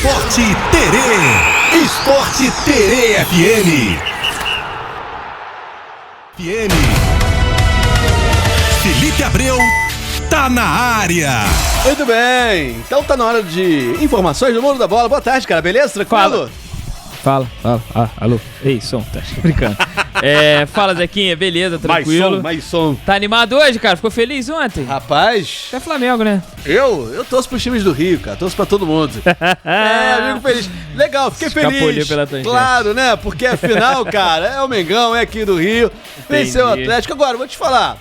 Esporte Terê. Esporte Terê FM. Felipe Abreu tá na área. Muito bem, então tá na hora de informações do mundo da bola. Boa tarde, cara, beleza? Tranquilo? Fala. Alô. Ei, som, tá brincando. Fala, Zequinha, beleza, tranquilo? Mais som. Tá animado hoje, cara? Ficou feliz ontem? Rapaz... É Flamengo, né? Eu torço pros times do Rio, cara. Torço pra todo mundo. Amigo feliz. Legal, fiquei feliz. Pela tangente. Claro, né? Porque afinal, cara, é o Mengão, é aqui do Rio. Venceu o Atlético. Agora, vou te falar.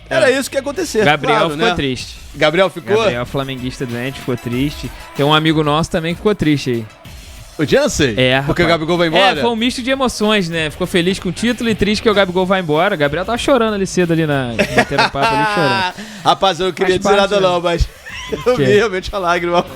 Era isso que ia acontecer. Gabriel claro, ficou né? triste. Gabriel ficou? Gabriel, flamenguista doente, ficou triste. Tem um amigo nosso também que ficou triste aí. O Jansen? Porque rapaz. o Gabigol vai embora? Foi um misto de emoções, né? Ficou feliz com o título e triste que o Gabigol vai embora. O Gabriel tava chorando ali cedo, ali batendo papo ali, chorando. Rapaz, eu não queria dizer nada não, mas eu vi realmente a lágrima.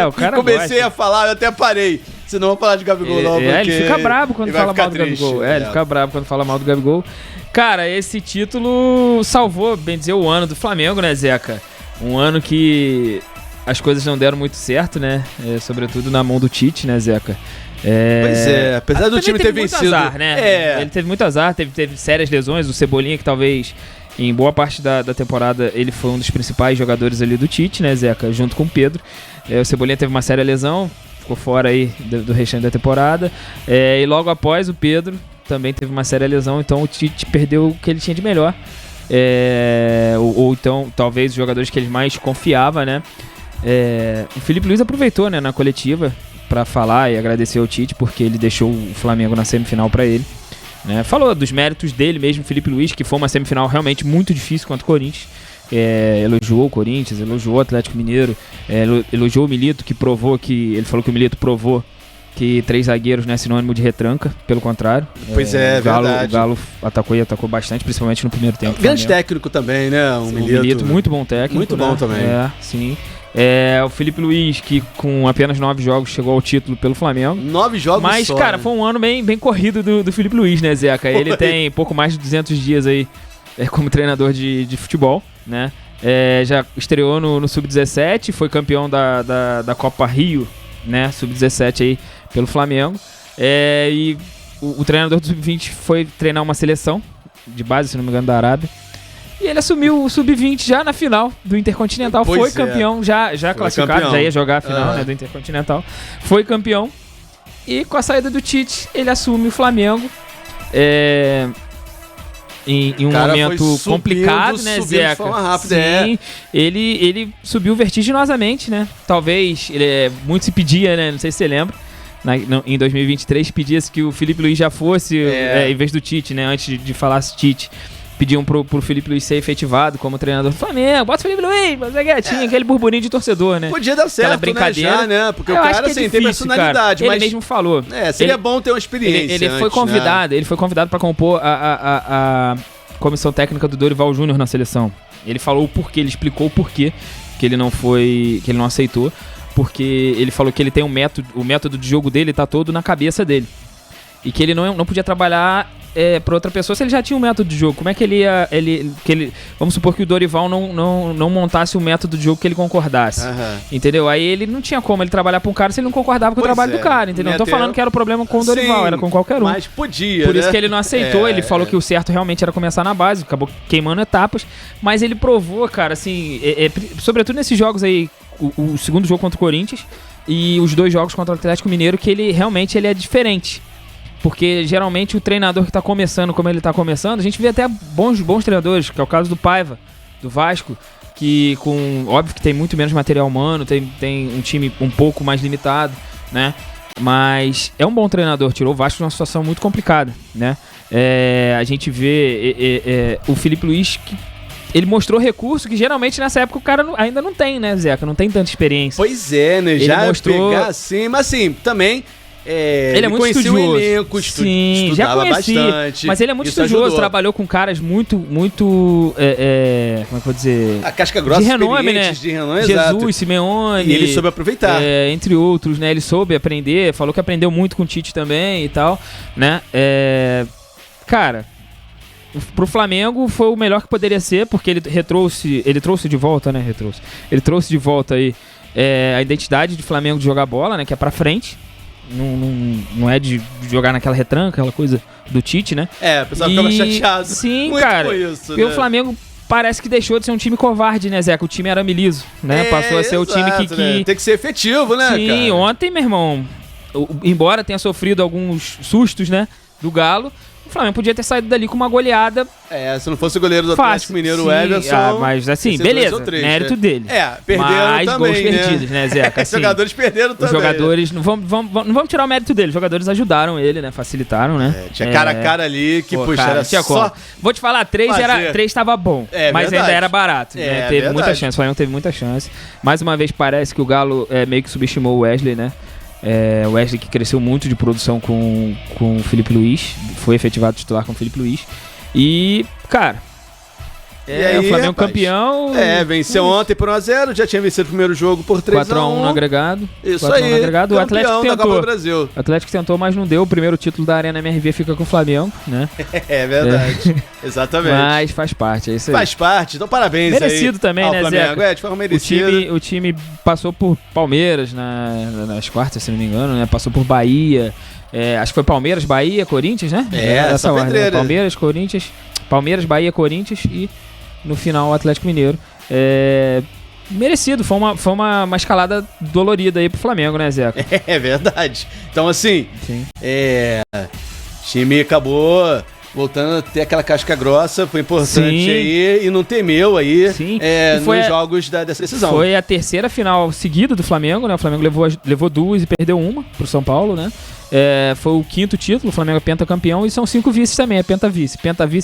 O cara comecei a falar, eu até parei. Senão eu vou falar de Gabigol não, porque... ele fica brabo quando fala mal do triste, Gabigol. Ele fica brabo quando fala mal do Gabigol. Cara, esse título salvou, bem dizer, o ano do Flamengo, né, Zeca? Um ano que as coisas não deram muito certo, né? Sobretudo na mão do Tite, né, Zeca? Pois é, apesar do time ter vencido... Azar, né? Ele teve muito azar, teve sérias lesões. O Cebolinha, que talvez em boa parte da temporada ele foi um dos principais jogadores ali do Tite, né, Zeca? Junto com o Pedro. O Cebolinha teve uma séria lesão, ficou fora aí do restante da temporada. E logo após, o Pedro também teve uma séria lesão, então o Tite perdeu o que ele tinha de melhor. Ou então, talvez, os jogadores que ele mais confiava, né? O Felipe Luiz aproveitou, né, na coletiva para falar e agradecer ao Tite, porque ele deixou o Flamengo na semifinal para ele, né? Falou dos méritos dele mesmo, Felipe Luiz, que foi uma semifinal realmente muito difícil contra o Corinthians. Elogiou o Corinthians, elogiou o Atlético Mineiro, elogiou o Milito, ele falou que o Milito provou que 3 zagueiros não é sinônimo de retranca, pelo contrário. Pois verdade. O Galo atacou bastante, principalmente no primeiro tempo. Grande técnico também, né? O Milito, muito bom técnico. Muito bom também. Sim. O Felipe Luiz, que com apenas 9 jogos chegou ao título pelo Flamengo. 9 jogos Mas, só, cara, né? foi um ano bem corrido do Felipe Luiz, né, Zeca? Ele tem pouco mais de 200 dias aí como treinador de futebol, né? Já estreou no Sub-17, foi campeão da Copa Rio, né? Sub-17 aí pelo Flamengo. E o treinador do Sub-20 foi treinar uma seleção de base, se não me engano, da Arábia. E ele assumiu o Sub-20 já na final do Intercontinental. Foi campeão, já classificado, campeão. Já ia jogar a final, né, do Intercontinental. Foi campeão. E com a saída do Tite, ele assume o Flamengo. Em um momento complicado, né, Zeca? De forma rápida, sim, ele subiu vertiginosamente, né? Talvez, muito se pedia, né? Não sei se você lembra. Em 2023, pedia-se que o Felipe Luiz já fosse, em vez do Tite, né? Antes de falar Tite. Pediam pro Felipe Luiz ser efetivado como treinador do Flamengo. Bota o Felipe Luiz, mas tinha aquele burburinho de torcedor, né? Podia dar certo, aquela brincadeira, né? Porque o cara, assim, tem personalidade. Cara. Ele mesmo falou. Seria bom ter uma experiência. Ele foi convidado, né? Ele foi convidado para compor a comissão técnica do Dorival Júnior na seleção. Ele falou o porquê, ele explicou o porquê que ele não aceitou. Porque ele falou que ele tem o método de jogo dele tá todo na cabeça dele. E que ele não podia trabalhar para outra pessoa se ele já tinha um método de jogo. Como é que ele ia... vamos supor que o Dorival não montasse um método de jogo que ele concordasse. Entendeu? Aí ele não tinha como ele trabalhar para um cara se ele não concordava com o trabalho do cara. Entendeu? Não tô falando que era o problema com o Dorival, era com qualquer um. Mas podia, Por isso que ele não aceitou. Ele falou que o certo realmente era começar na base. Acabou queimando etapas. Mas ele provou, cara, assim... sobretudo nesses jogos aí, o segundo jogo contra o Corinthians e os 2 jogos contra o Atlético Mineiro, que ele realmente é diferente. Porque geralmente o treinador que tá começando como ele tá começando, a gente vê até bons treinadores, que é o caso do Paiva, do Vasco, que óbvio que tem muito menos material humano, tem um time um pouco mais limitado, né? Mas é um bom treinador, tirou o Vasco de uma situação muito complicada, né? A gente vê o Felipe Luiz, que ele mostrou recurso que geralmente nessa época o cara ainda não tem, né, Zeca? Não tem tanta experiência. Pois é, né? Já mostrou... pegar assim, mas assim, também... ele é muito estudioso. O elenco, sim, já conheci, bastante. Mas ele é muito estudioso, ajudou. Trabalhou com caras muito como é que eu vou dizer? A casca grossa, de renome, né? De renome, Jesus, exato. Simeone. E ele soube aproveitar. Entre outros, né? Ele soube aprender, falou que aprendeu muito com o Tite também e tal, né? Cara, pro Flamengo foi o melhor que poderia ser, porque ele trouxe de volta, né? Ele trouxe de volta aí a identidade de Flamengo de jogar bola, né? Que é pra frente. Não é de jogar naquela retranca, aquela coisa do Tite, né? O pessoal ficava chateado. Sim, muito cara. com isso, porque o Flamengo parece que deixou de ser um time covarde, né, Zeca? O time era miliso, né? Passou a ser o time que... Né? Tem que ser efetivo, né, Sim, cara? ontem, meu irmão, embora tenha sofrido alguns sustos, né, do Galo, o Flamengo podia ter saído dali com uma goleada. Se não fosse o goleiro do Atlético Mineiro, o Everson. Mas assim, beleza, 3, mérito dele. Perderam mas também, gols perdidos, né, Zeca? Assim, os jogadores perderam também. Os jogadores, não vamos tirar o mérito dele, os jogadores ajudaram ele, né, facilitaram, né. Tinha cara a cara ali que, cara, era tinha só... Vou te falar, 3 tava bom, mas ainda era barato, né, teve muita chance, o Flamengo teve muita chance. Mais uma vez parece que o Galo meio que subestimou o Wesley, né. O Wesley que cresceu muito de produção com o Felipe Luiz, foi efetivado titular com o Felipe Luiz. E, cara, aí, o Flamengo rapaz, campeão. Venceu ontem por 1-0, já tinha vencido o primeiro jogo por 3-1. 4-1 no agregado. Isso aí, no agregado. O Atlético tentou. Da Copa do Brasil. O Atlético tentou, mas não deu. O primeiro título da Arena MRV fica com o Flamengo, né? Verdade. Exatamente. Mas faz parte, é isso aí. Faz parte, então parabéns merecido aí também, né, Flamengo. Zeca? De forma merecida. O time passou por Palmeiras nas quartas, se não me engano, né? Passou por Bahia. Acho que foi Palmeiras, Bahia, Corinthians, né? Essa ordem, né? Palmeiras, Bahia, Corinthians e no final o Atlético Mineiro. Merecido, foi uma escalada dolorida aí pro Flamengo, né, Zeca? É verdade. Então, assim, sim. O time acabou voltando a ter aquela casca grossa, foi importante aí e não temeu aí nos jogos dessa decisão. Foi a terceira final seguida do Flamengo, né? O Flamengo levou 2 e perdeu 1 pro São Paulo, né? Foi o 5º título, o Flamengo é pentacampeão e são 5 vices também, penta-vice,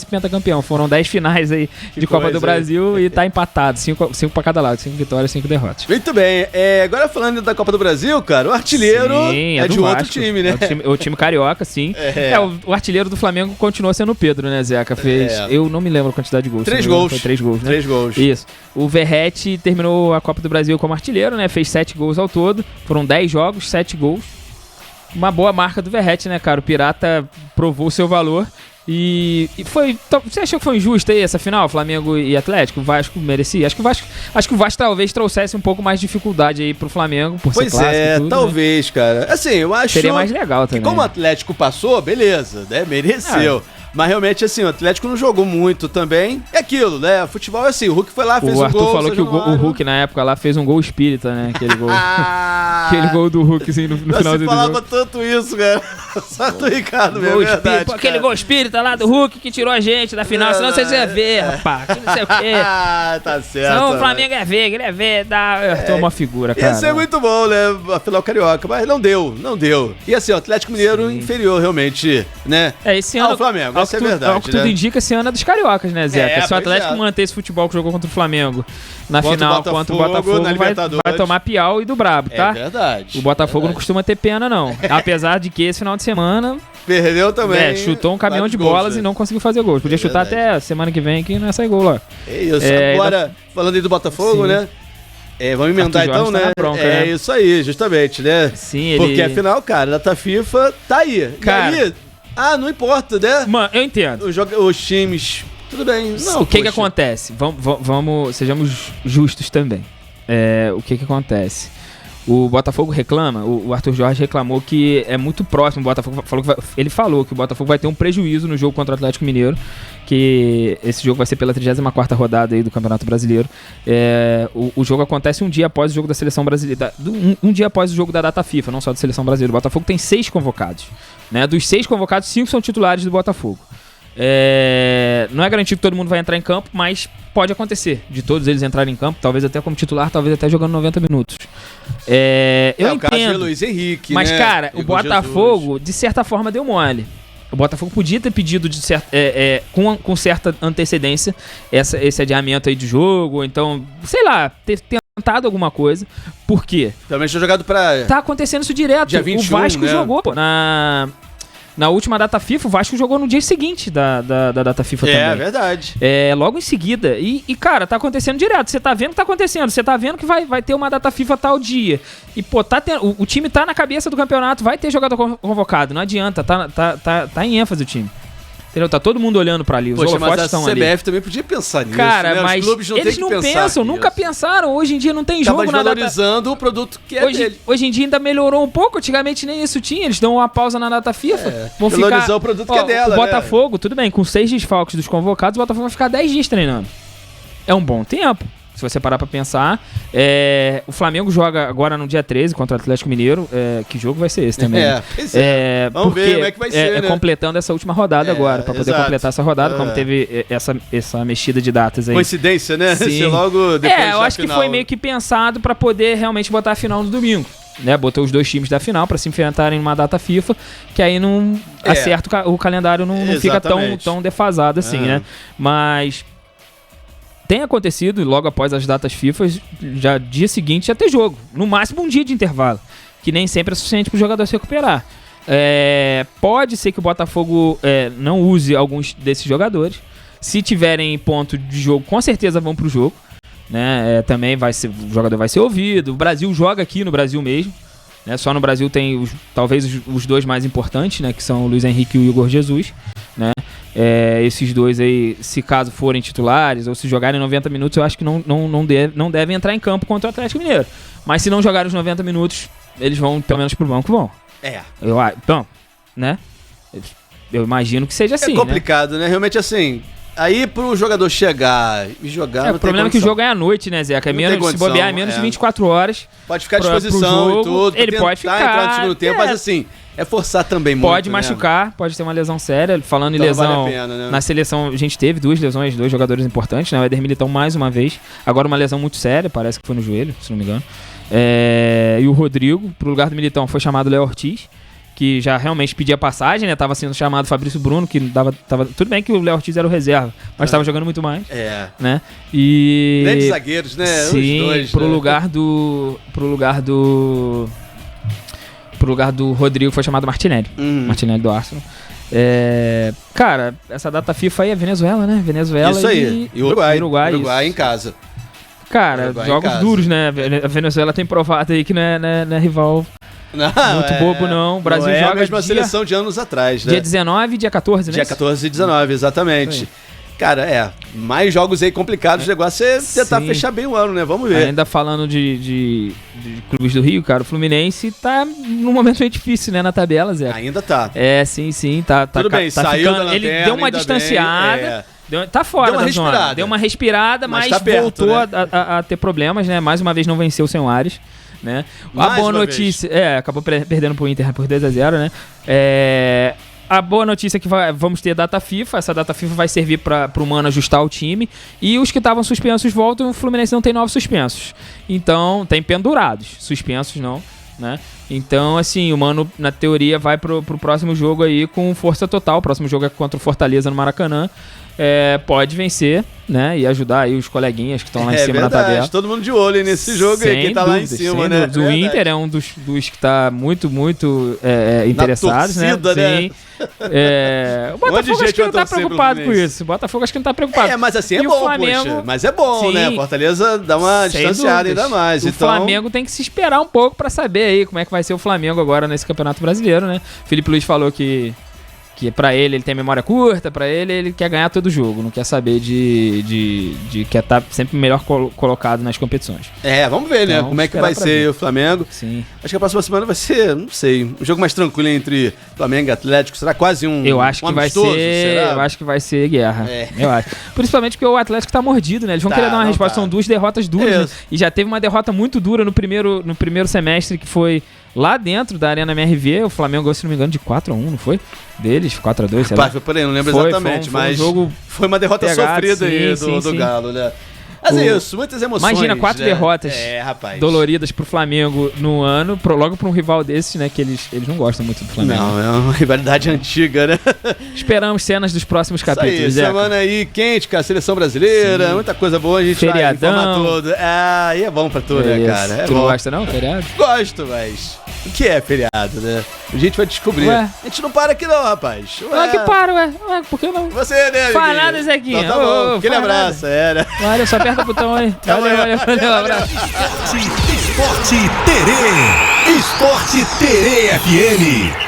pentacampeão. Foram 10 finais aí de Copa do Brasil e tá empatado, 5 pra cada lado, 5 vitórias, 5 derrotas. Muito bem, agora falando da Copa do Brasil, cara, o artilheiro é de outro time, né? O time carioca, sim. O artilheiro do Flamengo continua sendo o Pedro, né, Zeca? Eu não me lembro a quantidade de gols. 3 gols. Foi 3 gols, né? 3 gols. Isso. O Verratti terminou a Copa do Brasil como artilheiro, né? Fez 7 gols ao todo, foram 10 jogos, 7 gols. Uma boa marca do Verratti, né, cara? O Pirata provou o seu valor e foi... Você achou que foi injusta aí essa final, Flamengo e Atlético? O Vasco merecia? Acho que o Vasco talvez trouxesse um pouco mais de dificuldade aí pro Flamengo, por ser clássico e tudo, talvez, né? Cara. Assim, eu acho... Seria mais legal também. Que como o Atlético passou, beleza, né? Mereceu. Mas realmente, assim, o Atlético não jogou muito também. É aquilo, né? Futebol é assim, o Hulk foi lá, fez um gol. O Arthur falou que o Hulk, na época, lá fez um gol espírita, né? Aquele gol. Aquele gol do Hulk, assim, no final do jogo. Você falava tanto isso, cara. Só do Ricardo mesmo, é verdade. Aquele gol espírita lá do Hulk que tirou a gente da final, senão vocês iam ver, rapaz. Que não sei o quê. Tá certo. Senão o Flamengo é ver, ele é ver, toma uma figura, cara. Ia ser muito bom, né? A final carioca, mas não deu. E assim, o Atlético Mineiro inferior, realmente, né? Esse ano. Ao Flamengo. Isso é verdade, ao que tudo indica, esse ano é dos cariocas, né, Zeca? Se o Atlético manter esse futebol que jogou contra o Flamengo na final contra o Botafogo, vai tomar piau e do brabo, tá? É verdade. O Botafogo não costuma ter pena, não. Apesar de que esse final de semana... Perdeu também. Chutou um caminhão de bolas e não conseguiu fazer gols. Podia chutar até semana que vem que não ia sair gol lá. É isso. Agora, falando aí do Botafogo, né? Vamos emendar então, né? Bronca, né? Isso aí, justamente, né? Sim, porque afinal, cara, a data FIFA tá aí. Cara, e aí, não importa, né? Mano, eu entendo. Os times, tudo bem. Não, o que acontece? Sejamos justos também. O que acontece? O Botafogo reclama, o Arthur Jorge reclamou que é muito próximo. O Botafogo ele falou que o Botafogo vai ter um prejuízo no jogo contra o Atlético Mineiro, que esse jogo vai ser pela 34ª rodada aí do Campeonato Brasileiro. O jogo acontece um dia após o jogo da Seleção Brasileira, um dia após o jogo da data FIFA, não só da Seleção Brasileira. O Botafogo tem 6 convocados, né? Dos 6 convocados, 5 são titulares do Botafogo. Não é garantido que todo mundo vai entrar em campo, mas pode acontecer de todos eles entrarem em campo, talvez até como titular, talvez até jogando 90 minutos. Eu entendo, o caso de Luiz Henrique, mas, né? Cara, o Botafogo, de certa forma, deu mole. O Botafogo podia ter pedido com certa antecedência esse adiamento aí de jogo, ou então, sei lá, ter tentado alguma coisa. Por quê? Também tinha jogado pra... Tá acontecendo isso direto. Dia 21, o Vasco né? jogou, pô, na última data FIFA, o Vasco jogou no dia seguinte da data FIFA também. É verdade. Logo em seguida. E, cara, tá acontecendo direto. Você tá vendo que tá acontecendo. Você tá vendo que vai ter uma data FIFA tal dia. E, pô, o time tá na cabeça do campeonato. Vai ter jogador convocado. Não adianta. Tá em ênfase o time. Entendeu? Tá todo mundo olhando pra ali. Os holofotes estão ali. A CBF também podia pensar nisso, cara, né? mas os clubes eles não pensam, nunca pensaram. Hoje em dia não tem jogo na data... valorizando o produto que é dele. Hoje em dia ainda melhorou um pouco. Antigamente nem isso tinha. Eles dão uma pausa na data FIFA. Vão valorizar o produto que é dela, o Botafogo, tudo bem, com 6 desfalques dos convocados, o Botafogo vai ficar 10 dias treinando. É um bom tempo. Se você parar pra pensar, o Flamengo joga agora no dia 13 contra o Atlético Mineiro. Que jogo vai ser esse também? Vamos ver como é que vai ser, né? Completando essa última rodada agora, pra poder completar essa rodada, como teve essa mexida de datas aí. Coincidência, né? Ser logo depois eu acho que foi meio que pensado pra poder realmente botar a final no domingo. Né, botou os 2 times da final pra se enfrentarem numa data FIFA, que aí não acerta o calendário, não fica tão defasado assim, né? Mas tem acontecido, logo após as datas FIFA, já dia seguinte já ter jogo. No máximo um dia de intervalo, que nem sempre é suficiente pro jogador se recuperar. Pode ser que o Botafogo não use alguns desses jogadores. Se tiverem ponto de jogo, com certeza vão pro jogo. Né? Também o jogador vai ser ouvido. O Brasil joga aqui no Brasil mesmo, né? Só no Brasil tem talvez os 2 mais importantes, né? Que são o Luiz Henrique e o Igor Jesus, né? Esses 2 aí, se caso forem titulares ou se jogarem 90 minutos, eu acho que não devem entrar em campo contra o Atlético Mineiro. Mas se não jogarem os 90 minutos, eles vão pelo menos pro banco, vão. Então, né? Eu imagino que seja assim. É complicado, né? Realmente assim. Aí pro jogador chegar e jogar. O problema é que o jogo é à noite, né, Zeca? Se bobear, é menos de 24 horas. Pode ficar à disposição jogo, e tudo. Ele pode ficar. Entrar no segundo tempo, mas assim, forçar também muito. Pode machucar, pode ter uma lesão séria. Falando então, em lesão, vale a pena, né? Na seleção a gente teve 2 lesões, 2 jogadores importantes, né? O Éder Militão mais uma vez. Agora uma lesão muito séria, parece que foi no joelho, se não me engano. E o Rodrigo, pro lugar do Militão, foi chamado Léo Ortiz, que já realmente pedia passagem, né? Tava sendo chamado Fabrício Bruno, que tava tudo bem que o Léo Ortiz era o reserva, mas tava jogando muito mais. Né? E grandes zagueiros, né? Sim, os 2, pro lugar do Rodrigo foi chamado Martinelli. Martinelli do Arsenal. Cara, essa data FIFA aí é Venezuela, né? Venezuela isso aí. E Uruguai em casa. Cara, jogos duros, né? A Venezuela tem provado aí que não é rival muito bobo, não. O Brasil joga a mesma seleção de anos atrás, né? Dia 19 e dia 14, né? Dia 14 e 19, exatamente. Cara, mais jogos aí complicados. O negócio é tentar fechar bem o ano, né? Vamos ver. Ainda falando de clubes do Rio, cara, o Fluminense tá num momento meio difícil, né? Na tabela, Zé. Ainda tá. Sim. Tá, tudo bem, tá saiu ficando, ele deu uma distanciada. Tá fora da zona. Deu uma respirada, mas tá perto, voltou, né? a ter problemas, né? Mais uma vez não venceu sem o Ares. Né? A boa notícia... acabou perdendo pro Inter por 2-0, né? A boa notícia é que vamos ter data FIFA. Essa data FIFA vai servir para o Mano ajustar o time. E os que estavam suspensos voltam. O Fluminense não tem 9 suspensos. Então, tem pendurados. Suspensos não, né? Então, assim, o Mano, na teoria, vai pro próximo jogo aí com força total. O próximo jogo é contra o Fortaleza no Maracanã. Pode vencer, né? E ajudar aí os coleguinhas que estão lá em cima na tabela. Todo mundo de olho nesse jogo aí, quem tá lá em cima, né? O Inter é um dos que tá muito interessados, né? Sim. O Botafogo acho que não tá preocupado com isso. O Botafogo acho que não tá preocupado. Mas assim, é bom, Flamengo, mas é bom, né? Fortaleza dá uma distanciada ainda mais. O Flamengo tem que se esperar um pouco pra saber aí como é que vai ser o Flamengo agora nesse Campeonato Brasileiro, né? Felipe Luiz falou que pra ele tem memória curta, pra ele quer ganhar todo jogo, não quer saber de quer estar sempre melhor colocado nas competições. Vamos ver, né? Como é que vai ser o Flamengo. Sim. Acho que a próxima semana vai ser, não sei, um jogo mais tranquilo entre Flamengo e Atlético. Será quase eu acho que amistoso? Eu acho que vai ser guerra. Eu acho. Principalmente porque o Atlético tá mordido, né? Eles vão querer dar uma resposta. São 2 derrotas duras, né? E já teve uma derrota muito dura no primeiro semestre, que foi lá dentro da Arena MRV. O Flamengo, se não me engano, de 4-1, não foi? Deles, 4-2, sei lá. Foi por aí, não lembro exatamente, mas foi uma derrota sofrida aí do Galo, né? Mas é isso, muitas emoções. Imagina 4 derrotas doloridas pro Flamengo no ano, logo pra um rival desses, né? Que eles não gostam muito do Flamengo. Não, é uma rivalidade antiga, né? Esperamos cenas dos próximos capítulos. Isso aí, semana aí quente, com a seleção brasileira, muita coisa boa, a gente feriadão. Vai informar tudo. E é bom pra tu, né, cara? Tu não gosta não, feriado? Gosto, mas o que é feriado, né? A gente vai descobrir. A gente não para aqui não, rapaz. Que para, ué. Por que não? Você, né, fala nada, Zequinha. Então tá bom. Aquele abraço, né? Olha, só aperta o botão aí. Valeu, abraço. Esporte Terê FM.